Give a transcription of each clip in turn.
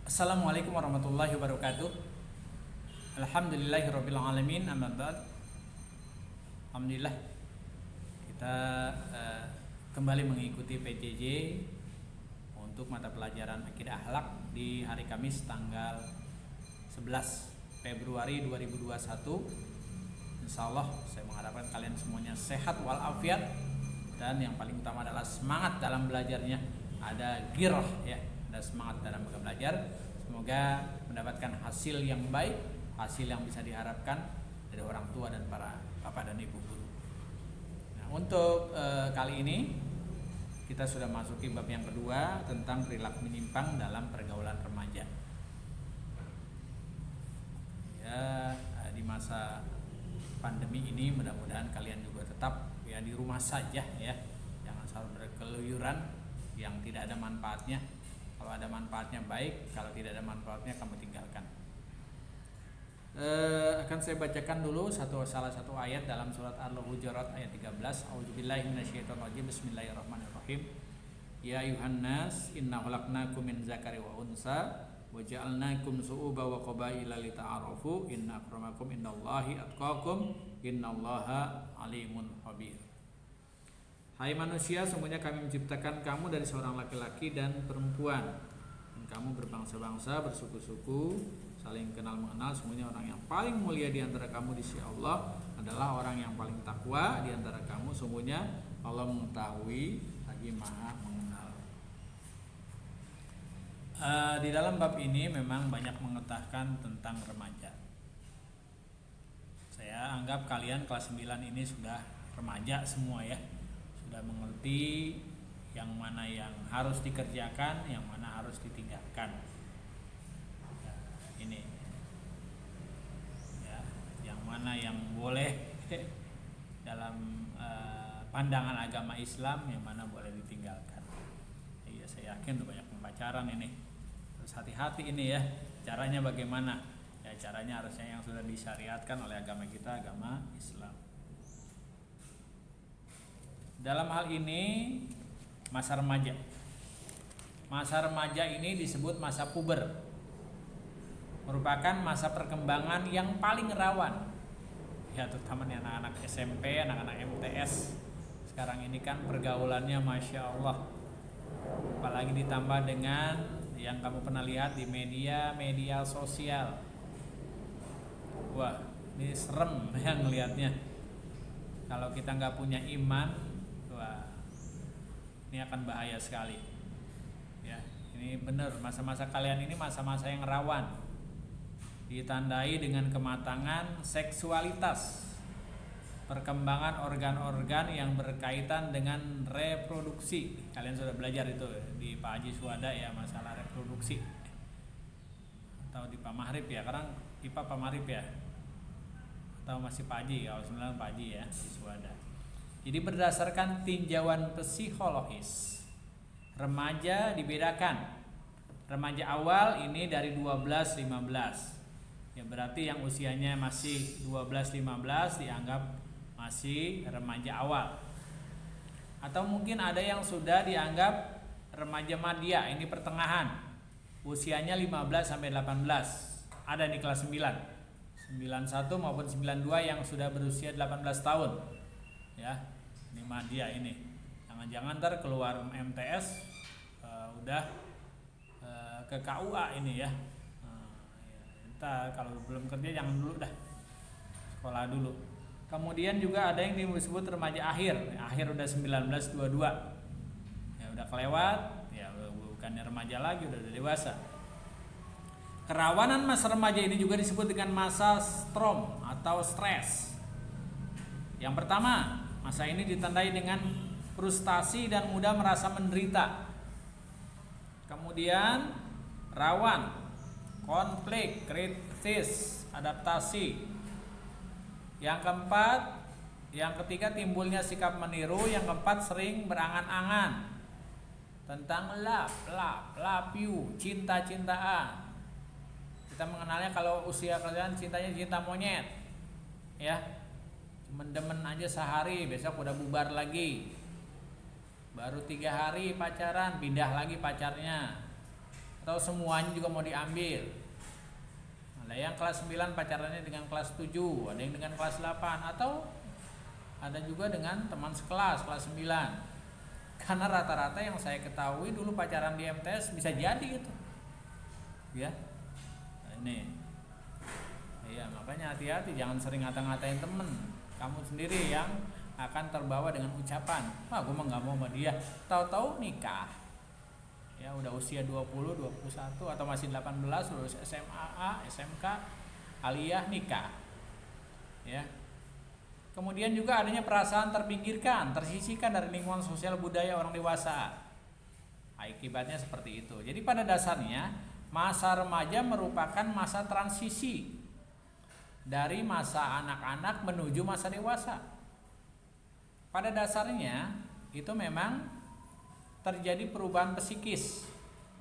Assalamualaikum warahmatullahi wabarakatuh. Alhamdulillahirabbil alamin, amma ba'd. Alhamdulillah kita kembali mengikuti PJJ untuk mata pelajaran akidah akhlak di hari Kamis tanggal 11 Februari 2021. Insyaallah saya mengharapkan kalian semuanya sehat walafiat dan yang paling utama adalah semangat dalam belajarnya, ada girah ya, ada semangat dalam belajar. Semoga mendapatkan hasil yang baik, hasil yang bisa diharapkan dari orang tua dan para bapak dan ibu guru. Nah, untuk kali ini kita sudah masuki bab yang kedua tentang perilaku menyimpang dalam pergaulan remaja. Ya, di masa pandemi ini mudah-mudahan kalian juga tetap ya di rumah saja ya, jangan selalu berkeluyuran yang tidak ada manfaatnya. Kalau ada manfaatnya baik, kalau tidak ada manfaatnya kamu tinggalkan. Akan saya bacakan dulu salah satu ayat dalam surat Al-Hujurat ayat 13. A'udzubillahi minasyaitonirrajim. Bismillahirrahmanirrahim. Ya ayuhan nas, inna khalaqnakum min dzakari wa unsa wa ja'alnakum syu'uban wa qabaila lita'arafu inna akramakum indallahi atqakum innallaha alimun khabir. Hai manusia, sungguhnya kami menciptakan kamu dari seorang laki-laki dan perempuan, dan kamu berbangsa-bangsa, bersuku-suku, saling kenal mengenal. Sungguhnya orang yang paling mulia di antara kamu di sisi Allah adalah orang yang paling takwa di antara kamu. Sungguhnya Allah mengetahui lagi Maha mengenal. Di dalam bab ini memang banyak mengetahui tentang remaja. Saya anggap kalian kelas 9 ini sudah remaja semua ya. Sudah mengerti yang mana yang harus dikerjakan, yang mana harus ditinggalkan. Ya, ini ya, yang mana yang boleh dalam pandangan agama Islam, yang mana boleh ditinggalkan. Ya, saya yakin udah banyak pembacaran ini. Terus hati-hati ini ya, caranya bagaimana? Ya, caranya harusnya yang sudah disyariatkan oleh agama kita, agama Islam. Dalam hal ini masa remaja. Masa remaja ini disebut masa puber. Merupakan masa perkembangan yang paling rawan. Ya, terutama nih anak-anak SMP, anak-anak MTS. Sekarang ini kan pergaulannya Masya Allah. Apalagi ditambah dengan yang kamu pernah lihat di media sosial. Wah, ini serem ya ngelihatnya. Kalau kita nggak punya iman, ini akan bahaya sekali. Ya, ini benar, masa-masa kalian ini masa-masa yang rawan, ditandai dengan kematangan seksualitas, perkembangan organ-organ yang berkaitan dengan reproduksi. Kalian sudah belajar itu di Pak Haji Suwada ya, masalah reproduksi, atau di Pak Mahrib ya, sekarang IPA Pak Mahrib ya, atau masih Pak Haji, kalau sebenarnya Pak Haji ya di Suwada. Jadi berdasarkan tinjauan psikologis, remaja dibedakan. Remaja awal ini dari 12-15. Ya, berarti yang usianya masih 12-15 dianggap masih remaja awal. Atau mungkin ada yang sudah dianggap remaja madya, ini pertengahan. Usianya 15-18. Ada di kelas 9. 91 maupun 92 yang sudah berusia 18 tahun. Ya, ini madya ini. Jangan-jangan ntar keluar MTS udah ke KUA ini ya. Ntar kalau belum kerja jangan dulu dah, sekolah dulu. Kemudian juga ada yang disebut remaja akhir. Akhir udah 19-22. Ya udah kelewat, ya bukannya remaja lagi, udah dewasa. Kerawanan masa remaja ini juga disebut dengan masa strom atau stres. Yang pertama, masa ini ditandai dengan frustasi dan mudah merasa menderita. Kemudian rawan konflik, kritis, adaptasi. Yang keempat, yang ketiga timbulnya sikap meniru. Yang keempat sering berangan-angan tentang love you, cinta-cintaan. Kita mengenalnya kalau usia kalian cintanya cinta monyet, ya. Demen aja sehari, besok udah bubar lagi. Baru 3 hari pacaran, pindah lagi pacarnya. atau semuanya juga mau diambil. Ada yang kelas 9 pacarannya dengan kelas 7, ada yang dengan kelas 8, atau ada juga dengan teman sekelas kelas 9. Karena rata-rata yang saya ketahui dulu pacaran di MTS bisa jadi itu. Ya. Nah, ini. Iya, makanya hati-hati, jangan sering ngata-ngatain temen. Kamu sendiri yang akan terbawa dengan ucapan, "Wah, gue mah nggak mau sama dia." Tahu-tahu nikah. Ya, udah usia 20, 21 atau masih 18, lulus SMA, SMK, aliyah nikah. Ya. Kemudian juga adanya perasaan terpinggirkan, tersisihkan dari lingkungan sosial budaya orang dewasa. Akibatnya seperti itu. Jadi pada dasarnya masa remaja merupakan masa transisi dari masa anak-anak menuju masa dewasa. Pada dasarnya itu memang terjadi perubahan psikis,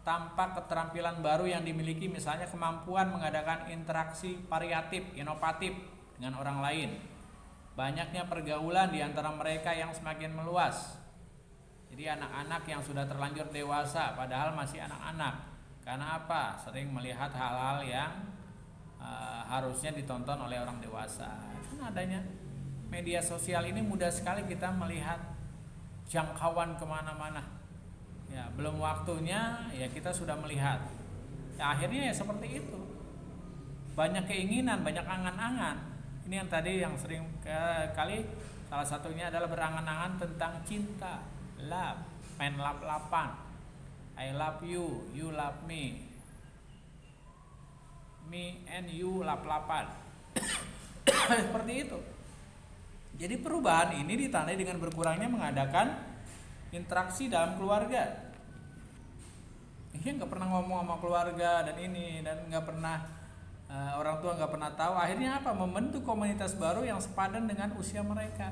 tampak keterampilan baru yang dimiliki, misalnya kemampuan mengadakan interaksi variatif, inovatif dengan orang lain. Banyaknya pergaulan di antara mereka yang semakin meluas. Jadi anak-anak yang sudah terlanjur dewasa padahal masih anak-anak. Karena apa? Sering melihat hal-hal yang harusnya ditonton oleh orang dewasa. Karena adanya media sosial ini mudah sekali kita melihat jangkauan kemana-mana. Ya, belum waktunya ya kita sudah melihat. Ya, akhirnya ya seperti itu. Banyak keinginan, banyak angan-angan. Ini yang tadi yang sering kali salah satunya adalah berangan-angan tentang cinta, love, main lap-lapan. I love you, you love me. Me and you lap-lapan. Seperti itu. Jadi perubahan ini ditandai dengan berkurangnya mengadakan interaksi dalam keluarga. Ini nggak pernah ngomong sama keluarga dan ini, dan nggak pernah orang tua nggak pernah tahu. Akhirnya apa? Membentuk komunitas baru yang sepadan dengan usia mereka.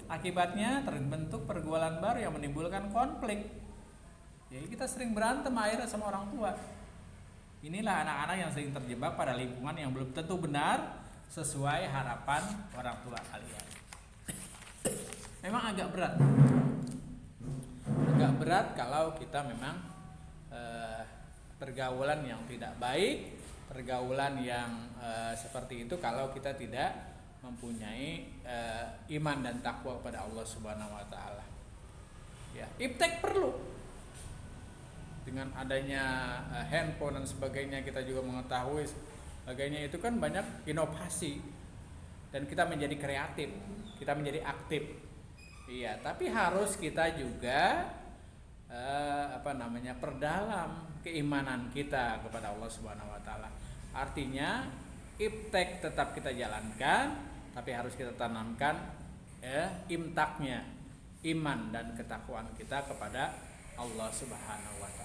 Akibatnya terbentuk pergaulan baru yang menimbulkan konflik. Jadi kita sering berantem akhirnya sama orang tua. Inilah anak-anak yang sering terjebak pada lingkungan yang belum tentu benar sesuai harapan orang tua kalian. Memang agak berat. Agak berat kalau kita memang pergaulan yang tidak baik, pergaulan yang seperti itu kalau kita tidak mempunyai iman dan takwa kepada Allah Subhanahu wa taala. Ya, iptek perlu. Dengan adanya handphone dan sebagainya, kita juga mengetahui sebagainya, itu kan banyak inovasi dan kita menjadi kreatif, kita menjadi aktif. Iya, tapi harus kita juga perdalam keimanan kita kepada Allah Subhanahu wa taala. Artinya iptek tetap kita jalankan, tapi harus kita tanamkan imtaknya, iman dan ketakwaan kita kepada Allah Subhanahu wa taala.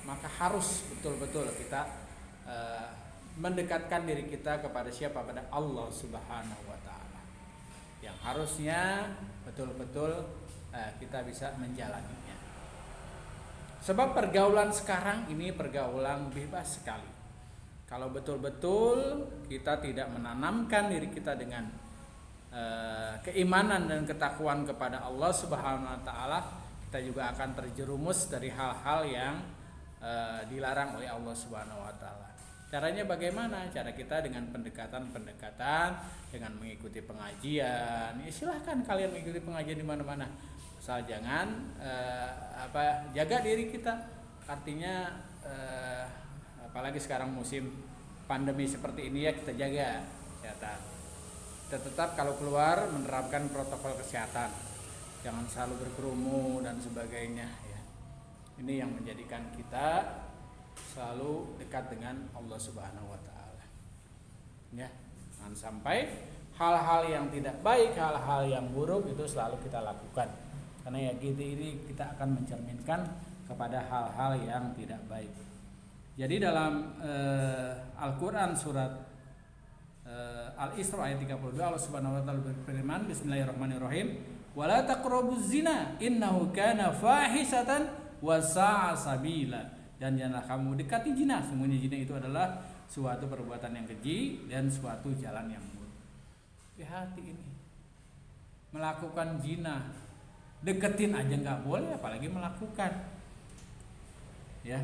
Maka harus betul-betul kita mendekatkan diri kita kepada siapa? Pada Allah Subhanahu wa taala. Yang harusnya betul-betul kita bisa menjalaninya. Sebab pergaulan sekarang ini pergaulan bebas sekali. Kalau betul-betul kita tidak menanamkan diri kita dengan keimanan dan ketakwaan kepada Allah Subhanahu wa taala, kita juga akan terjerumus dari hal-hal yang dilarang oleh Allah Subhanahu wa taala. Caranya bagaimana? Cara kita dengan pendekatan-pendekatan, dengan mengikuti pengajian. Ya, silahkan kalian mengikuti pengajian di mana-mana. Asal jangan jaga diri kita. Artinya apalagi sekarang musim pandemi seperti ini, ya kita jaga kesehatan. Kita tetap kalau keluar menerapkan protokol kesehatan. Jangan selalu berkerumun dan sebagainya. Ini yang menjadikan kita selalu dekat dengan Allah Subhanahu wa taala. Ya, jangan sampai hal-hal yang tidak baik, hal-hal yang buruk itu selalu kita lakukan. Karena ya ini kita akan mencerminkan kepada hal-hal yang tidak baik. Jadi dalam Al-Qur'an surat Al-Isra ayat 32, Allah Subhanahu wa taala berfirman, Bismillahirrahmanirrahim, "Wala taqrabuz zina innahu kana fahisatan wasa'a sabila." Dan janganlah kamu dekati zina, sesungguhnya zina itu adalah suatu perbuatan yang keji dan suatu jalan yang buruk. Hati ini melakukan zina, deketin aja nggak boleh, apalagi melakukan. Ya.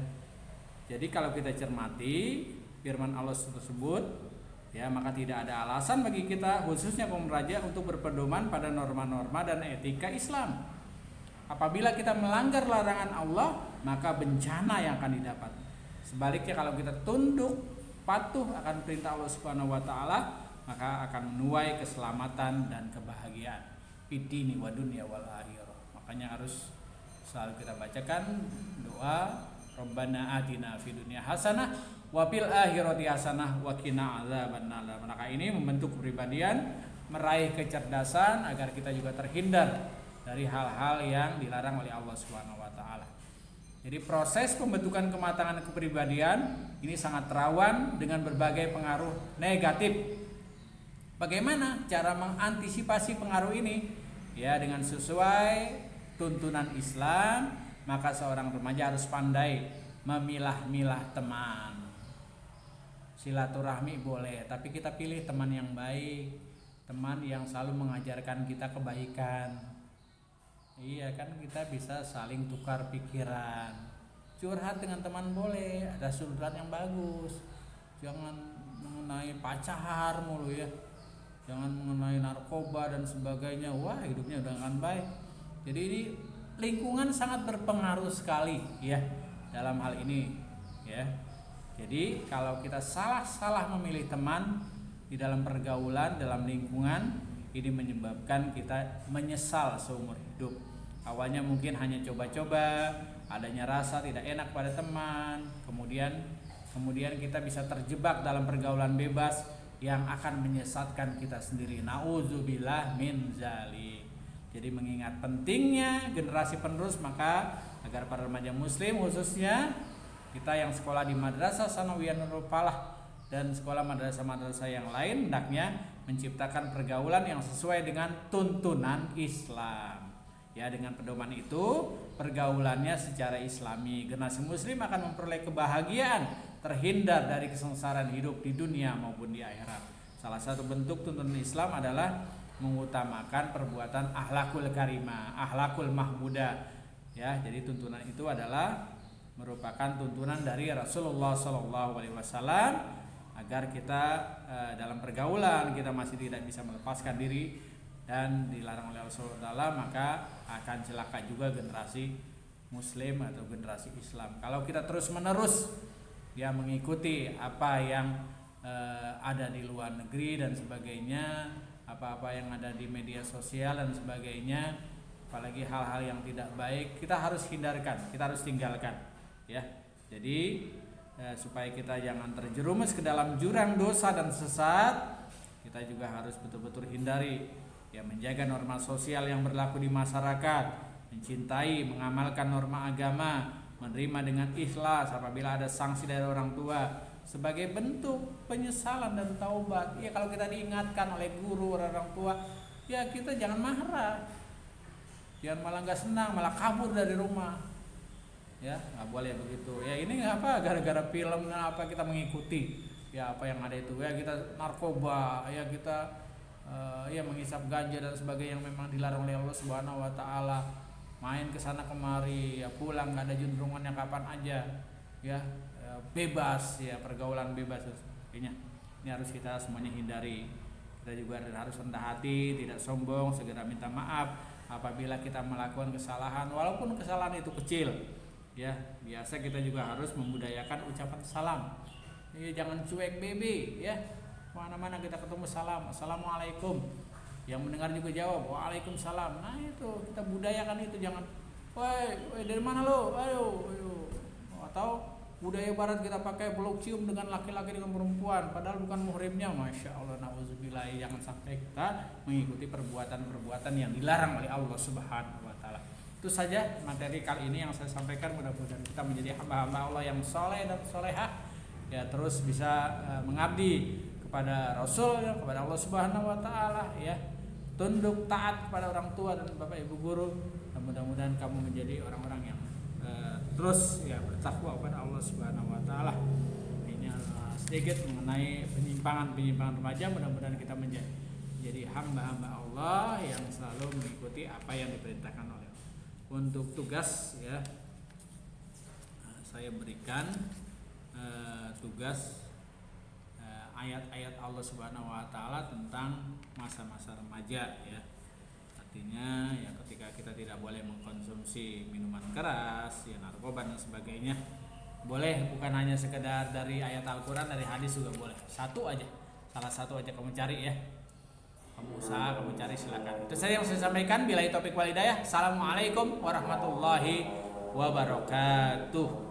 Jadi kalau kita cermati firman Allah tersebut, ya, maka tidak ada alasan bagi kita khususnya kaum raja untuk berpedoman pada norma-norma dan etika Islam. Apabila kita melanggar larangan Allah, maka bencana yang akan didapat. Sebaliknya kalau kita tunduk patuh akan perintah Allah Subhanahu wa taala, maka akan menuai keselamatan dan kebahagiaan fid-dini wa dunya wal akhirah. Makanya harus selalu kita bacakan doa Rabbana atina fid dunya hasanah wa fil akhirati hasanah wa qina adzabannar. Maka ini membentuk kepribadian, meraih kecerdasan agar kita juga terhindar dari hal-hal yang dilarang oleh Allah Subhanahu wa taala. Jadi proses pembentukan kematangan kepribadian ini sangat rawan dengan berbagai pengaruh negatif. Bagaimana cara mengantisipasi pengaruh ini? Ya, dengan sesuai tuntunan Islam, maka seorang remaja harus pandai memilah-milah teman. Silaturahmi boleh, tapi kita pilih teman yang baik, teman yang selalu mengajarkan kita kebaikan. Iya kan, kita bisa saling tukar pikiran. Curhat dengan teman boleh, ada curhat yang bagus. Jangan mengenai pacar mulu ya. Jangan mengenai narkoba dan sebagainya. Wah, hidupnya udah akan baik. Jadi ini lingkungan sangat berpengaruh sekali ya dalam hal ini ya. Jadi kalau kita salah memilih teman di dalam pergaulan, dalam lingkungan, ini menyebabkan kita menyesal seumur hidup. Awalnya mungkin hanya coba-coba, adanya rasa tidak enak pada teman, kemudian kita bisa terjebak dalam pergaulan bebas yang akan menyesatkan kita sendiri. Nauzubillah min zalik. Jadi mengingat pentingnya generasi penerus, maka agar para remaja muslim khususnya kita yang sekolah di Madrasah Sanawiyah Nurul Falah dan sekolah madrasah-madrasah yang lain hendaknya menciptakan pergaulan yang sesuai dengan tuntunan Islam. Ya, dengan pedoman itu pergaulannya secara Islami, generasi muslim akan memperoleh kebahagiaan, terhindar dari kesengsaraan hidup di dunia maupun di akhirat. Salah satu bentuk tuntunan Islam adalah mengutamakan perbuatan akhlakul karimah, akhlakul mahmudah. Ya, jadi tuntunan itu adalah merupakan tuntunan dari Rasulullah SAW agar kita dalam pergaulan kita masih tidak bisa melepaskan diri dan dilarang oleh Rasulullah, maka akan celaka juga generasi muslim atau generasi Islam. Kalau kita terus-menerus ya mengikuti apa yang ada di luar negeri dan sebagainya, apa-apa yang ada di media sosial dan sebagainya, apalagi hal-hal yang tidak baik, kita harus hindarkan, kita harus tinggalkan ya. Jadi supaya kita jangan terjerumus ke dalam jurang dosa dan sesat, kita juga harus betul-betul hindari ya, menjaga norma sosial yang berlaku di masyarakat, mencintai, mengamalkan norma agama, menerima dengan ikhlas apabila ada sanksi dari orang tua sebagai bentuk penyesalan dan taubat. Ya, kalau kita diingatkan oleh guru orang tua, ya kita jangan marah, jangan malah nggak senang, malah kabur dari rumah. Ya, nggak boleh begitu. Ya, ini apa gara-gara film dan apa kita mengikuti ya apa yang ada itu ya, kita narkoba ya, kita ya menghisap ganja dan sebagainya yang memang dilarang oleh Allah Subhanahu wa taala, main ke sana kemari ya, pulang nggak ada juntrungannya kapan aja ya, bebas ya, pergaulan bebas sebagainya. Ini harus kita semuanya hindari. Kita juga harus rendah hati, tidak sombong, segera minta maaf apabila kita melakukan kesalahan walaupun kesalahan itu kecil ya. Biasa kita juga harus membudayakan ucapan salam ya, jangan cuek bebe ya, mana-mana kita ketemu salam, assalamualaikum, yang mendengar juga jawab waalaikumsalam. Nah itu kita budayakan itu, jangan woi dari mana lo, ayo. Atau budaya barat kita pakai peluk cium dengan laki-laki dengan perempuan padahal bukan muhrimnya, masya Allah, nauzubillah. Jangan sampai kita mengikuti perbuatan-perbuatan yang dilarang oleh Allah Subhanahu wa taala. Itu saja materi kali ini yang saya sampaikan. Mudah-mudahan kita menjadi hamba-hamba Allah yang soleh dan solehah ya, terus bisa mengabdi kepada Rasul, kepada Allah Subhanahu wa taala ya, tunduk taat kepada orang tua dan Bapak Ibu guru. Dan mudah-mudahan kamu menjadi orang-orang yang terus ya bertakwa kepada Allah Subhanahu wa taala. Ini sedikit mengenai penyimpangan remaja. Mudah-mudahan kita menjadi hamba-hamba Allah yang selalu mengikuti apa yang diperintahkan oleh Allah. Untuk tugas ya saya berikan tugas ayat-ayat Allah Subhanahu wa taala tentang masa-masa remaja ya. Artinya ya ketika kita tidak boleh mengkonsumsi minuman keras, ya narkoba dan sebagainya. Boleh bukan hanya sekedar dari ayat Al-Qur'an, dari hadis juga boleh. Satu aja. Salah satu aja kamu cari ya. Kamu usaha, kamu cari silakan. Itu saja yang saya sampaikan. Billahi taufiq wal hidayah. Assalamualaikum warahmatullahi wabarakatuh.